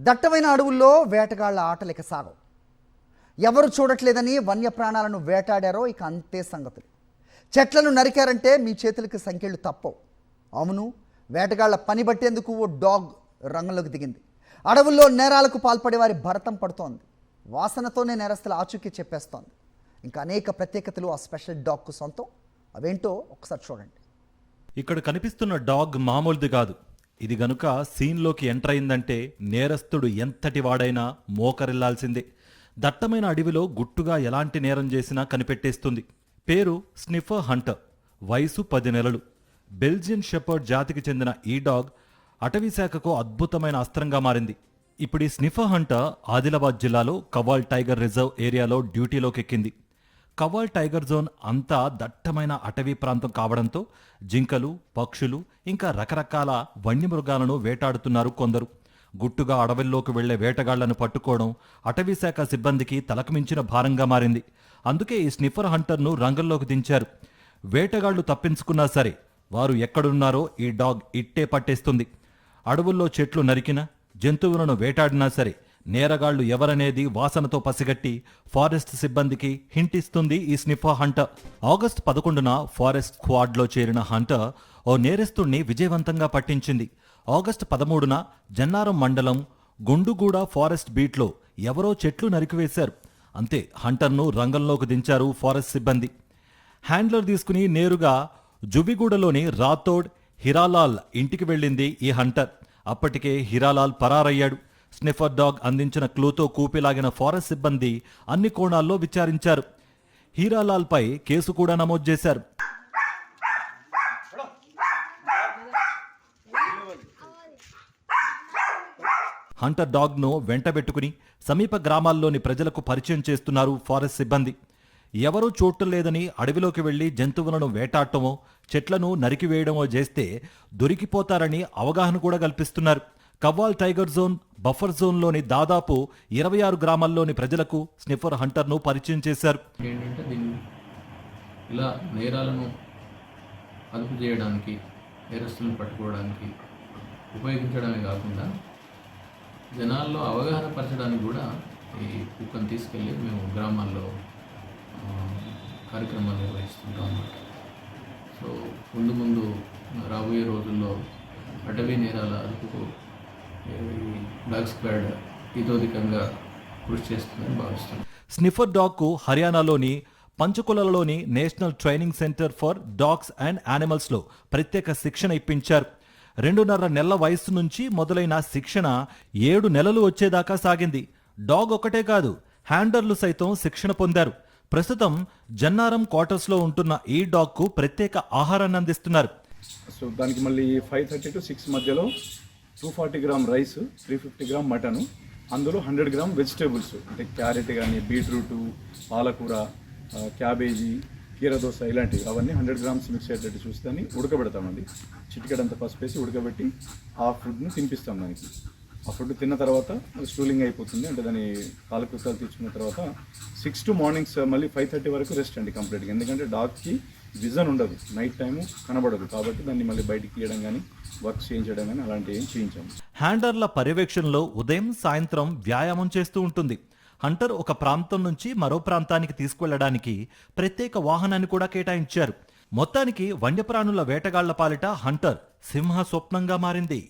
దట్టమైన అడవుల్లో వేటగాళ్ల ఆటలిక సాగవు. ఎవరు చూడట్లేదని వన్యప్రాణాలను వేటాడారో ఇక అంతే సంగతులు. చెట్లను నరికారంటే మీ చేతులకి సంఖ్యలు తప్పవు. అవును, వేటగాళ్ల పని బట్టేందుకు ఓ డాగ్ రంగంలోకి దిగింది. అడవుల్లో నేరాలకు పాల్పడే వారి భరతం పడుతోంది. వాసనతోనే నేరస్తుల ఆచూకీ చెప్పేస్తోంది. ఇంకా అనేక ప్రత్యేకతలు ఆ స్పెషల్ డాగ్కు సొంతం. అవేంటో ఒకసారి చూడండి. ఇక్కడ కనిపిస్తున్న డాగ్ మామూలుది కాదు. ఇది గనుక సీన్లోకి ఎంటర్ అయిందంటే నేరస్తుడు ఎంతటి వాడైనా మోకరిల్లాల్సిందే. దట్టమైన అడవిలో గుట్టుగా ఎలాంటి నేరం చేసినా కనిపెట్టేస్తుంది. పేరు స్నిఫర్ హంటర్. వయసు 10 నెలలు. బెల్జియన్ షెపర్డ్ జాతికి చెందిన ఈ డాగ్ అటవీ శాఖకు అద్భుతమైన అస్త్రంగా మారింది. ఇప్పుడు ఈ స్నిఫర్ హంటర్ ఆదిలాబాద్ జిల్లాలో కవాల్ టైగర్ రిజర్వ్ ఏరియాలో డ్యూటీలోకి ఎక్కింది. కవాల్ టైగర్ జోన్ అంతా దట్టమైన అటవీ ప్రాంతం కావడంతో జింకలు, పక్షులు ఇంకా రకరకాల వన్యమృగాలను వేటాడుతున్నారు కొందరు. గుట్టుగా అడవుల్లోకి వెళ్లే వేటగాళ్లను పట్టుకోవడం అటవీ శాఖ సిబ్బందికి తలకుమించిన భారంగా మారింది. అందుకే ఈ స్నిఫర్ హంటర్ను రంగంలోకి దించారు. వేటగాళ్లు తప్పించుకున్నా సరే వారు ఎక్కడున్నారో ఈ డాగ్ ఇట్టే పట్టేస్తుంది. అడవుల్లో చెట్లు నరికినా, జంతువులను వేటాడినా సరే నేరగాళ్లు ఎవరనేది వాసనతో పసిగట్టి ఫారెస్ట్ సిబ్బందికి హింట్ ఇస్తుంది ఈ స్నిఫర్ హంటర్. ఆగస్టు 11న ఫారెస్ట్ స్క్వాడ్లో చేరిన హంటర్ ఓ నేరస్తుణ్ణి విజయవంతంగా పట్టించింది. ఆగస్టు 13న జన్నారం మండలం గుండుగూడ ఫారెస్ట్ బీట్లో ఎవరో చెట్లు నరికివేశారు. అంతే, హంటర్ను రంగంలోకి దించారు ఫారెస్ట్ సిబ్బంది. హ్యాండ్లర్ తీసుకుని నేరుగా జుబిగూడలోని రాథోడ్ హిరాలాల్ ఇంటికి వెళ్ళింది ఈ హంటర్. అప్పటికే హిరాలాల్ పరారయ్యాడు. స్నిఫర్ డాగ్ అందించిన క్లూతో కూపిలాగిన ఫారెస్ట్ సిబ్బంది అన్ని కోణాల్లో విచారించారు. హీరాలాల్పై కేసు కూడా నమోదు చేశారు. హంటర్ డాగ్ను వెంటబెట్టుకుని సమీప గ్రామాల్లోని ప్రజలకు పరిచయం చేస్తున్నారు ఫారెస్ట్ సిబ్బంది. ఎవరూ చూడటం లేదని అడవిలోకి వెళ్లి జంతువులను వేటాడటమో చెట్లను నరికివేయడమో చేస్తే దొరికిపోతారని అవగాహన కూడా కల్పిస్తున్నారు. కవ్వాల్ టైగర్ జోన్, బఫర్ జోన్లోని దాదాపు 26 గ్రామాల్లోని ప్రజలకు స్నిఫర్ హంటర్ను పరిచయం చేశారు. ఏంటంటే దీన్ని ఇలా నేరాలను అదుపు చేయడానికి, నేరస్తులను పట్టుకోవడానికి ఉపయోగించడమే కాకుండా జనాల్లో అవగాహన పరచడానికి కూడా ఈ కుక్కను తీసుకెళ్ళి మేము గ్రామాల్లో కార్యక్రమాలు నిర్వహిస్తుంటాం అన్నమాట. సో ముందు రాబోయే రోజుల్లో అటవీ నేరాల అదుపుకు డాగ్ స్క్వాడ్ ఇతోధికంగా కృషి చేస్తుందని భావిస్తున్నాను. స్నిఫర్ డాగ్కు హర్యానాలోని పంచకులలోని national training centre for dogs and యానిమల్స్లో ప్రత్యేక శిక్షణ ఇప్పించారు. 2.5 నెలల వయసు నుంచి మొదలైన శిక్షణ 7 నెలలు వచ్చేదాకా సాగింది. డాగ్ ఒకటే కాదు, హ్యాండర్లు సైతం శిక్షణ పొందారు. ప్రస్తుతం జన్నారం క్వార్టర్స్లో ఉంటున్న ఈ డాగ్కు ప్రత్యేక ఆహారాన్ని అందిస్తున్నారు. సో దానికి మళ్ళీ 5:30 to 6 మధ్యలో 240 గ్రామ్ రైస్, 350 గ్రామ్ మటను, అందులో 100 గ్రామ్ వెజిటేబుల్స్ అంటే క్యారెట్ కానీ, బీట్రూటు, పాలకూర, క్యాబేజీ, కీరదోస ఇలాంటివి అవన్నీ 100 గ్రామ్స్ మిక్స్ అయ్యేటట్టు చూసి దాన్ని ఉడకబెడతామండి. చిటికెడంత పసుపు వేసి ఉడకబెట్టి ఆ ఫుడ్ని తినిపిస్తాం దానికి. ఆ ఫుడ్ తిన్న తర్వాత అది స్టూలింగ్ అయిపోతుంది. అంటే దాని కాలకృతాలు తీసుకున్న తర్వాత 6 to మార్నింగ్స్ మళ్ళీ 5:30 వరకు రెస్ట్ అండి కంప్లీట్గా. ఎందుకంటే డాగ్కి విజన్ ఉండదు, నైట్ టైము కనబడదు, కాబట్టి దాన్ని మళ్ళీ బయటికి తీయడం కానీ, వర్క్ చేయించడం కానీ అలాంటివి ఏం చేయించాము. హ్యాండర్ల పర్యవేక్షణలో ఉదయం సాయంత్రం వ్యాయామం చేస్తూ ఉంటుంది. హంటర్ ఒక ప్రాంతం నుంచి మరో ప్రాంతానికి తీసుకువెళ్లడానికి ప్రత్యేక వాహనాన్ని కూడా కేటాయించారు. మొత్తానికి వన్యప్రాణుల వేటగాళ్ల పాలిట హంటర్ సింహ స్వప్నంగా మారింది.